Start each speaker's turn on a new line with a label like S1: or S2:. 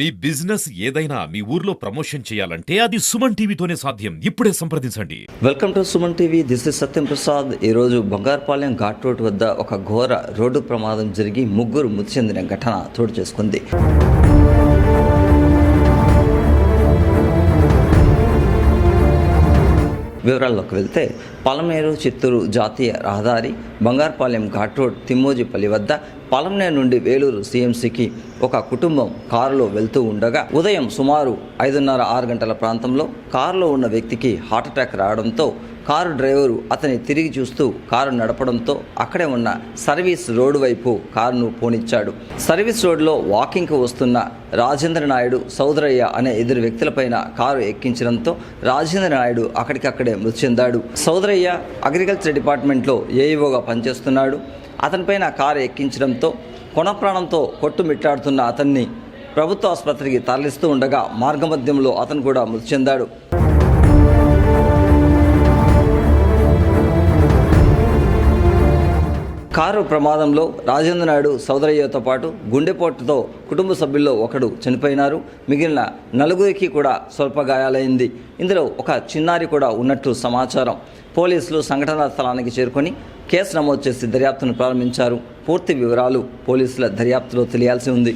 S1: మీ business ఏదైనా మీ ఊర్లో promotion చేయాలంటే అది సుమన్ టీవీతోనే సాధ్యం. ఇప్పుడే సంప్రదించండి.
S2: Welcome to Suman TV. This is Satyam Prasad. ఈరోజు బంగారుపాలెం ఘాట్ రోడ్ వద్ద ఒక ఘోర రోడ్డు ప్రమాదం జరిగి ముగ్గురు మృతి చెందిన ఘటన చోటు చేసుకుంది. వివరాల్లోకి వెళ్తే పలమనేరు చిత్తూరు జాతీయ రహదారి బంగారుపాలెం ఘాట్ రోడ్ తిమ్మోజిపల్లి వద్ద పలమనేరు నుండి వేలూరు సిఎంసికి ఒక కుటుంబం కారులో వెళ్తూ ఉండగా ఉదయం సుమారు 5:30-6 గంటల ప్రాంతంలో కారులో ఉన్న వ్యక్తికి హార్ట్అటాక్ రావడంతో కారు డ్రైవరు అతని తిరిగి చూస్తూ కారు నడపడంతో అక్కడే ఉన్న సర్వీస్ రోడ్డు వైపు కారును పోనిచ్చాడు. సర్వీస్ రోడ్లో వాకింగ్కు వస్తున్న రాజేంద్ర నాయుడు, సౌదరయ్య అనే ఇద్దరు వ్యక్తులపైన కారు ఎక్కించడంతో రాజేంద్ర నాయుడు అక్కడికక్కడే మృతి చెందాడు. సౌదరయ్య అగ్రికల్చర్ డిపార్ట్మెంట్లో ఏఈఓగా పనిచేస్తున్నాడు. అతనిపైన కారు ఎక్కించడంతో కొనప్రాణంతో కొట్టుమిట్టాడుతున్న అతన్ని ప్రభుత్వ ఆసుపత్రికి తరలిస్తూ ఉండగా మార్గమధ్యంలో అతను కూడా మృతి చెందాడు. కారు ప్రమాదంలో రాజేంద్ర నాయుడు, సౌదరయ్యతో పాటు గుండెపోటుతో కుటుంబ సభ్యుల్లో ఒకడు చనిపోయినారు. మిగిలిన నలుగురికి కూడా స్వల్ప గాయాలైంది. ఇందులో ఒక చిన్నారి కూడా ఉన్నట్లు సమాచారం. పోలీసులు సంఘటనా స్థలానికి చేరుకొని కేసు నమోదు చేసి దర్యాప్తును ప్రారంభించారు. పూర్తి వివరాలు పోలీసుల దర్యాప్తులో తెలియాల్సి ఉంది.